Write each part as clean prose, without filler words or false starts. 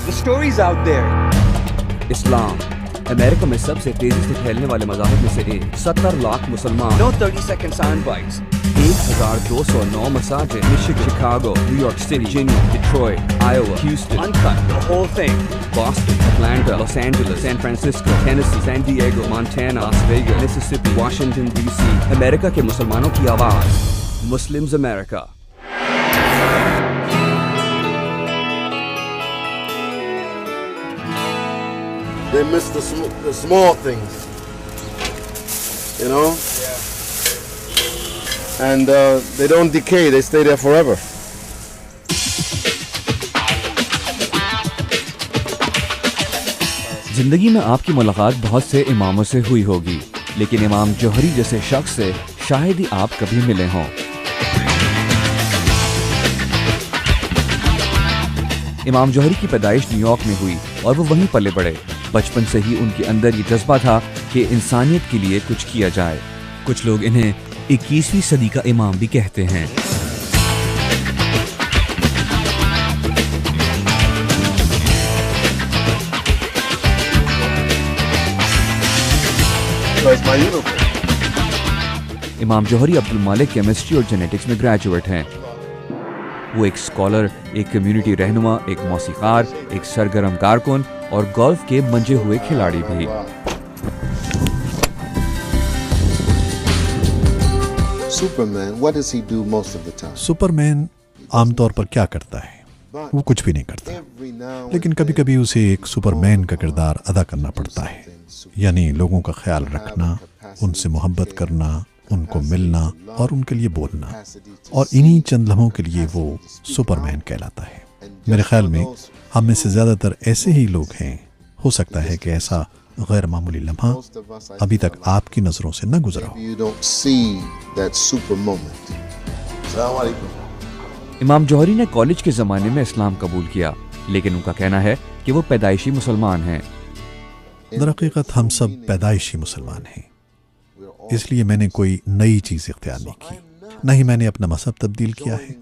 The story's out there. اسلام امریکہ میں سب سے تیزی سے پھیلنے والے مذاہب میں سے ایک. 70 لاکھ مسلمان. No 30-second sound bites. 1209 مساجد. Chicago, New York City, Virginia, Detroit, Iowa, Houston. Uncut, the whole thing. Boston, Atlanta, Los Angeles, San Francisco, Tennessee, San Diego, Montana, Las Vegas, Mississippi, Washington D C. امریکہ کے مسلمانوں کی آواز. Muslims America. They miss the small things, you know? And they don't decay, they stay there forever. زندگی میں آپ کی ملاقات بہت سے اماموں سے ہوئی ہوگی, لیکن امام جوہری جیسے شخص سے شاید ہی آپ کبھی ملے ہوں. امام جوہری کی پیدائش نیو یارک میں ہوئی اور وہ وہیں پلے بڑھے. بچپن سے ہی ان کے اندر یہ جذبہ تھا کہ انسانیت کے لیے کچھ کیا جائے. کچھ لوگ انہیں 21ویں صدی کا امام بھی کہتے ہیں. امام جوہری عبدالمالک کیمسٹری اور جینیٹکس میں گریجویٹ ہیں. وہ ایک اسکالر, ایک کمیونٹی رہنما, ایک موسیقار, ایک سرگرم کارکن اور گولف کے منجے ہوئے کھلاڑی بھی. سپرمین عام طور پر کیا کرتا ہے؟ وہ کچھ بھی نہیں کرتا, لیکن کبھی کبھی اسے ایک سپرمین کا کردار ادا کرنا پڑتا ہے. یعنی لوگوں کا خیال رکھنا, ان سے محبت کرنا, ان کو ملنا اور ان کے لیے بولنا, اور انہی چند لمحوں کے لیے وہ سپرمین کہلاتا ہے. میرے خیال میں ہم میں سے زیادہ تر ایسے ہی لوگ ہیں. ہو سکتا ہے کہ ایسا غیر معمولی لمحہ ابھی تک آپ کی نظروں سے نہ گزرا ہو. امام جوہری نے کالج کے زمانے میں اسلام قبول کیا, لیکن ان کا کہنا ہے کہ وہ پیدائشی مسلمان ہیں. در حقیقت ہم سب پیدائشی مسلمان ہیں, اس لیے میں نے کوئی نئی چیز اختیار نہیں کی, نہ ہی میں نے اپنا مذہب تبدیل کیا ہے.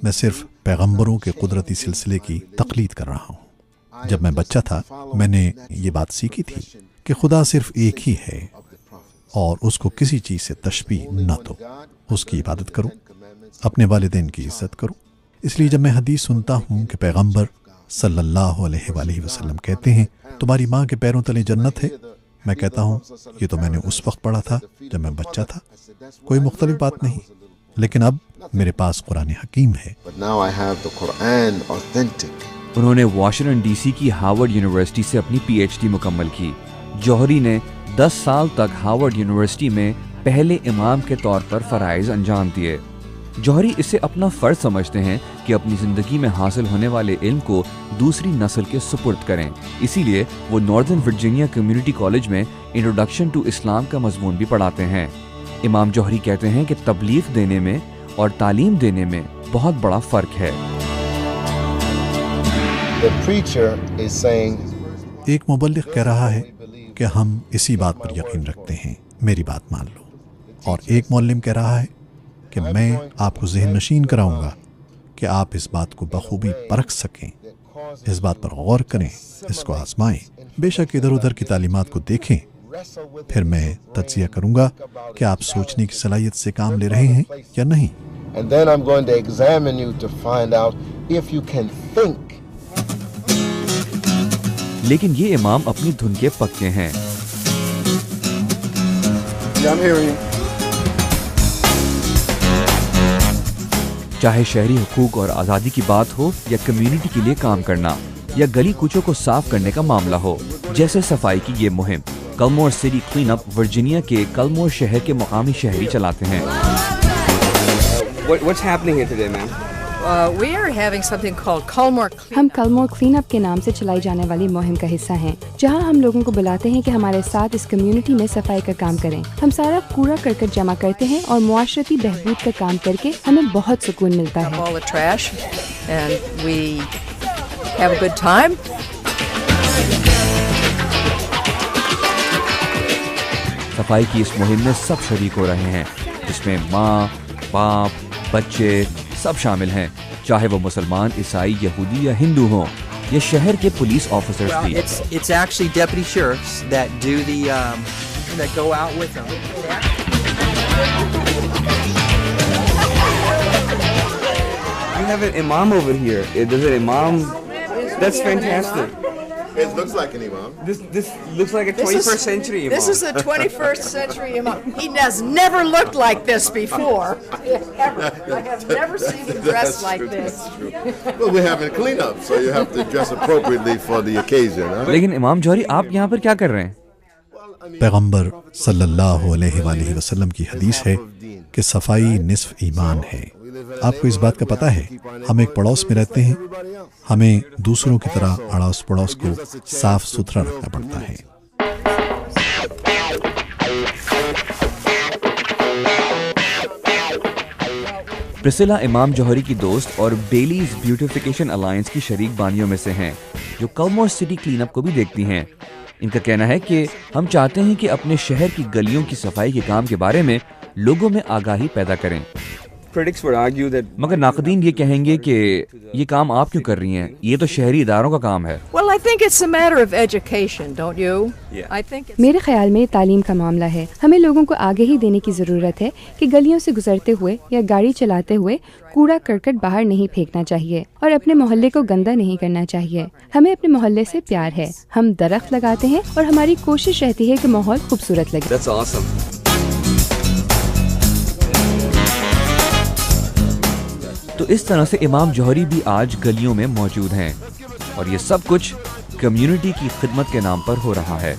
میں صرف پیغمبروں کے قدرتی سلسلے کی تقلید کر رہا ہوں. جب میں بچہ تھا میں نے یہ بات سیکھی تھی کہ خدا صرف ایک ہی ہے اور اس کو کسی چیز سے تشبیہ نہ دو. اس کی عبادت کرو, اپنے والدین کی عزت کرو. اس لیے جب میں حدیث سنتا ہوں کہ پیغمبر صلی اللہ علیہ وآلہ وسلم کہتے ہیں تمہاری ماں کے پیروں تلے جنت ہے, میں کہتا ہوں یہ تو میں نے اس وقت پڑھا تھا جب میں بچہ تھا, کوئی مختلف بات نہیں. لیکن اب میرے پاس قرآن حکیم ہے. انہوں نے واشنگٹن ڈی سی کی ہارورڈ یونیورسٹی سے اپنی پی ایچ ڈی مکمل کی. جوہری نے 10 سال تک ہارورڈ یونیورسٹی میں پہلے امام کے طور پر فرائض انجام دیے. جوہری اسے اپنا فرض سمجھتے ہیں کہ اپنی زندگی میں حاصل ہونے والے علم کو دوسری نسل کے سپرد کریں. اسی لیے وہ ناردرن ورجینیا کمیونٹی کالج میں انٹروڈکشن ٹو اسلام کا مضمون بھی پڑھاتے ہیں. امام جوہری کہتے ہیں کہ تبلیغ دینے میں اور تعلیم دینے میں بہت بڑا فرق ہے. ایک مبلغ کہہ رہا ہے کہ ہم اسی بات پر یقین رکھتے ہیں, میری بات مان لو. اور ایک معلم کہہ رہا ہے کہ میں آپ کو ذہن نشین کراؤں گا کہ آپ اس بات کو بخوبی پرکھ سکیں, اس بات پر غور کریں, اس کو آزمائیں. بے شک ادھر ادھر کی تعلیمات کو دیکھیں, پھر میں تجزیہ کروں گا کہ آپ سوچنے کی صلاحیت سے کام لے رہے ہیں یا نہیں. لیکن یہ امام اپنی دھن کے پکے ہیں. چاہے شہری حقوق اور آزادی کی بات ہو یا کمیونٹی کے لیے کام کرنا یا گلی کوچوں کو صاف کرنے کا معاملہ ہو, جیسے صفائی کی یہ مہم کلمور سٹی کلین اپ ورجینیا کے کلمور شہر کے مقامی شہری چلاتے ہیں. What's happening here today, ma'am? We are having something called Culmore. ہم کلمور کلین اپ کے نام سے چلائی جانے والی مہم کا حصہ ہیں, جہاں ہم لوگوں کو بلاتے ہیں کہ ہمارے ساتھ اس کمیونٹی میں صفائی کا کام کریں. ہم سارا کوڑا کرکٹ جمع کرتے ہیں اور معاشرتی بہبود کا کام کر کے ہمیں بہت سکون ملتا ہے. All the trash and we have a good time. صفائی کی اس مہم میں سب شریک ہو رہے ہیں, جس میں ماں, باپ, بچے سب شامل ہیں, چاہے وہ مسلمان, عیسائی, یہودی یا ہندو ہوں. یہ شہر کے پولیس آفیسرز Well, بھی. it's actually deputy sheriffs that do that go out with them. You have an imam over here. There's an imam. That's fantastic. It looks like an imam. This looks like a 21st century imam. This is a 21st century imam. He has never looked like this before. Ever. I have never seen him dressed like this. Well, we're having a cleanup, so you have to dress appropriately for the occasion. Huh? لیکن امام جوہری آپ یہاں پر کیا کر رہے ہیں؟ پیغمبر صلی اللہ علیہ وآلہ وسلم کی حدیث ہے کہ صفائی نصف ایمان ہے. آپ کو اس بات کا پتہ ہے ہم ایک پڑوس میں رہتے ہیں، ہمیں دوسروں کی طرح اڑوس پڑوس کو صاف ستھرا رکھنا پڑتا ہے. پرسلا امام جوہری کی دوست اور بیلیز بیوٹیفیکیشن الائنس کی شریک بانیوں میں سے ہیں جو کلمور سٹی کلین اپ کو بھی دیکھتی ہیں. ان کا کہنا ہے کہ ہم چاہتے ہیں کہ اپنے شہر کی گلیوں کی صفائی کے کام کے بارے میں لوگوں میں آگاہی پیدا کریں. Critics would argue that مگر ناقدین یہ کہیں گے کہ یہ کام آپ کیوں کر رہی ہیں، یہ تو شہری اداروں کا کام ہے. Well, I think it's a matter of education, don't you? Yeah. I think it's میرے خیال میں تعلیم کا معاملہ ہے. ہمیں لوگوں کو آگاہی دینے کی ضرورت ہے کہ گلیوں سے گزرتے ہوئے یا گاڑی چلاتے ہوئے کوڑا کرکٹ باہر نہیں پھینکنا چاہیے اور اپنے محلے کو گندا نہیں کرنا چاہیے. ہمیں اپنے محلے سے پیار ہے، ہم درخت لگاتے ہیں اور ہماری کوشش رہتی ہے کہ ماحول خوبصورت لگے. that's awesome. تو اس طرح سے امام جوہری بھی آج گلیوں میں موجود ہیں اور یہ سب کچھ کمیونٹی کی خدمت کے نام پر ہو رہا ہے.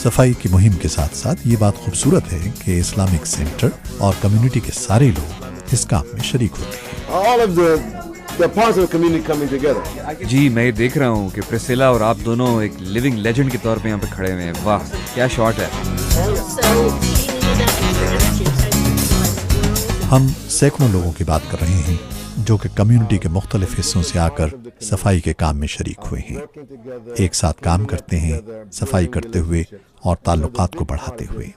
صفائی کی مہم کے ساتھ ساتھ یہ بات خوبصورت ہے کہ اسلامک سینٹر اور کمیونٹی کے سارے لوگ اس کام میں شریک ہوتے ہیں. All of the parts of the community coming together. جی میں یہ دیکھ رہا ہوں کہ پرسلا اور آپ دونوں ایک لیونگ لیجنڈ کے طور پہ یہاں پہ کھڑے ہوئے ہیں. واہ کیا شاٹ ہے. ہم سینکڑوں لوگوں کی بات کر رہے ہیں جو کہ کمیونٹی کے مختلف حصوں سے آ کر صفائی کے کام میں شریک ہوئے ہیں. ایک ساتھ کام کرتے ہیں صفائی کرتے ہوئے اور تعلقات کو بڑھاتے ہوئے.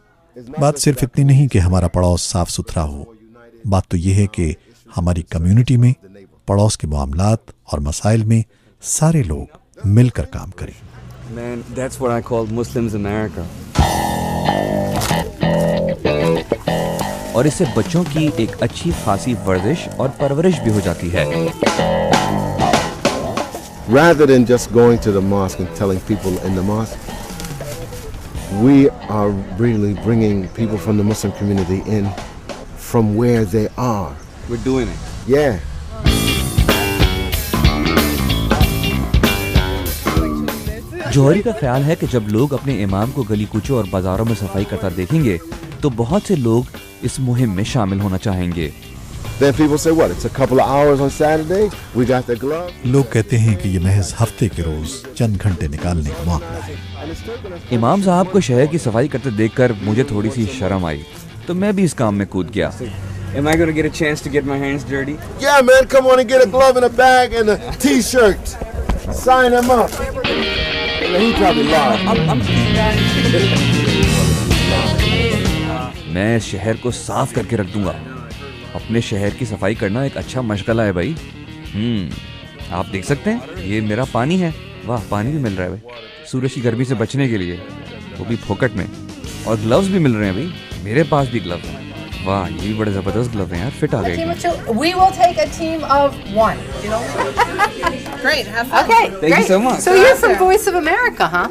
بات صرف اتنی نہیں کہ ہمارا پڑوس صاف ستھرا ہو، بات تو یہ ہے کہ ہماری کمیونٹی میں پڑوس کے معاملات اور مسائل میں سارے لوگ مل کر کام کریں. Man, that's what I call Muslims America. اور اس سے بچوں کی ایک اچھی خاصی ورزش اور پرورش بھی ہو جاتی ہے. Rather than just going to the mosque and telling people in the mosque, we are really bringing people from the Muslim community in from where they are. We're doing it. Yeah. جوہری کا خیال ہے کہ جب لوگ اپنے امام کو گلی کوچوں اور بازاروں میں صفائی کرتا دیکھیں گے تو بہت سے لوگ اس مہم میں شامل ہونا چاہیں گے. Then people say, what, it's a couple of hours on Saturday? We got the gloves. لوگ کہتے ہیں کہ یہ محض ہفتے کے روز چند گھنٹے نکالنے کا معاملہ ہے. امام صاحب کو شہر کی صفائی کرتے دیکھ کر مجھے تھوڑی سی شرم آئی تو میں بھی اس کام میں کود گیا. Am I going to get a chance to get my hands dirty? Yeah, man, come on and get a glove and a bag and a t-shirt. Sign him up. He probably lied. میں اس شہر کو صاف کر کے رکھ دوں گا. اپنے شہر کی صفائی کرنا ایک اچھا مشغلہ ہے بھائی. آپ دیکھ سکتے ہیں یہ میرا پانی ہے. واہ پانی بھی مل رہا ہے بھائی سورج کی گرمی سے بچنے کے لیے، وہ بھی پھوکٹ میں. اور گلوز بھی مل رہے ہیں بھائی، میرے پاس بھی گلوز ہیں. واہ یہ بھی بڑے زبردست گلوز ہیں یار، فٹ آ گئے. We will take a team of one. Great, have fun. Okay, Thank you so much. So you're from Voice of America, huh?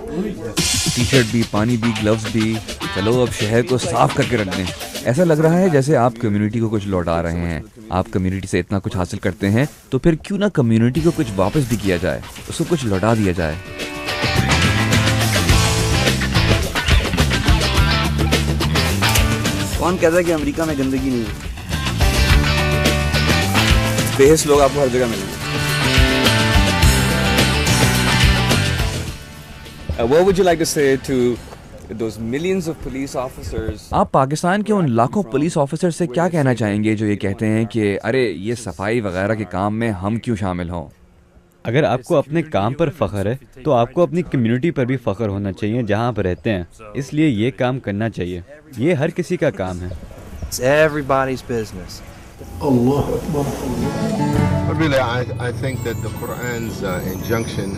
T shirt بھی، پانی بھی، گلوز بھی. چلو اب شہر کو صاف کر کے رکھ دیں. ایسا لگ رہا ہے جیسے آپ کمیونٹی کو کچھ لوٹا رہے ہیں. آپ کمیونٹی سے اتنا کچھ حاصل کرتے ہیں تو پھر کیوں نہ کمیونٹی کو کچھ واپس بھی کیا جائے، اس کو کچھ لوٹا دیا جائے. کون کہتا ہے کہ امریکہ میں گندگی نہیں ہے؟ بےحس لوگ آپ کو ہر جگہ ملیں گے. What would you like to say to those millions of police officers? آپ پاکستان کے ان لاکھوں پولیس آفیسر سے کیا کہنا چاہیں گے جو یہ کہتے ہیں کہ ارے یہ صفائی وغیرہ کے کام میں ہم کیوں شامل ہوں؟ اگر آپ کو اپنے کام پر فخر ہے تو آپ کو اپنی کمیونٹی پر بھی فخر ہونا چاہیے جہاں پر رہتے ہیں. اس لیے یہ کام کرنا چاہیے، یہ ہر کسی کا کام ہے. It's everybody's business. Allah Akbar. But really, I think that the Quran's injunction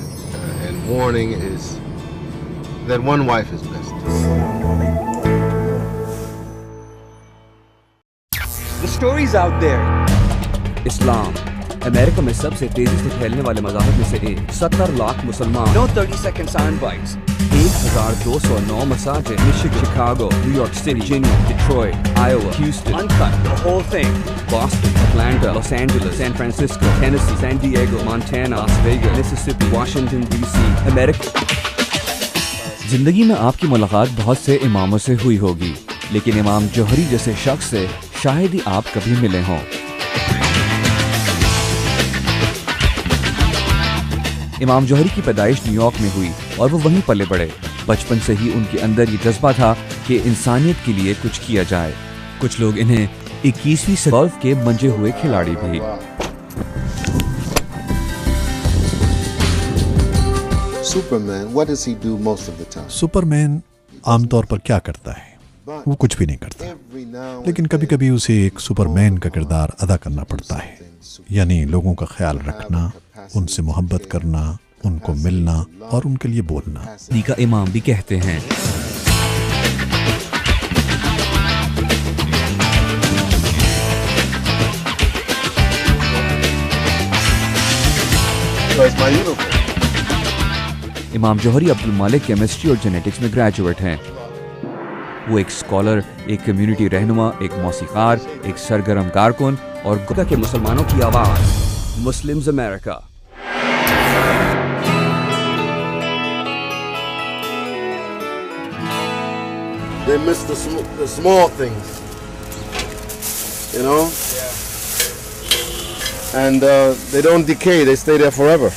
and warning is that one wife is best. The story's out there. اسلام امریکہ میں سب سے تیزی سے پھیلنے والے مذاہب میں سے ایک 70 لاکھ مسلمان. No 30-second sound bites. 1209 مساجد. Michigan, Chicago, New York City, Virginia, Detroit, Iowa, Houston. Uncut, the whole thing. Boston, Atlanta, Los Angeles, San Francisco, Tennessee, San Diego, Montana, Las Vegas, Mississippi, Washington D.C. America. زندگی میں آپ کی ملاقات بہت سے اماموں سے ہوئی ہوگی، لیکن امام جوہری جیسے شخص سے شاید ہی آپ کبھی ملے ہوں. امام جوہری کی پیدائش نیو یارک میں ہوئی اور وہ وہیں پلے بڑھے. بچپن سے ہی ان کے اندر یہ جذبہ تھا کہ انسانیت کے لیے کچھ کیا جائے. کچھ لوگ انہیں 21ویں صدی گولف کے منجے ہوئے کھلاڑی بھی. سپرمین عام طور پر کیا کرتا ہے؟ وہ کچھ بھی نہیں کرتا، لیکن کبھی کبھی اسے ایک سپرمین کا کردار ادا کرنا پڑتا ہے، یعنی لوگوں کا خیال رکھنا، ان سے محبت کرنا، ان کو ملنا اور ان کے لیے بولنا. دی کا امام بھی کہتے ہیں امام جوہری عبدالمالک کیمسٹری اور جینیٹکس میں گریجویٹ ہیں. وہ ایک اسکالر، ایک کمیونٹی رہنما، ایک موسیقار، ایک سرگرم کارکن اور گویا کے مسلمانوں کی آواز. Muslims America. They miss the small things, you know, and they don't decay; they stay there forever.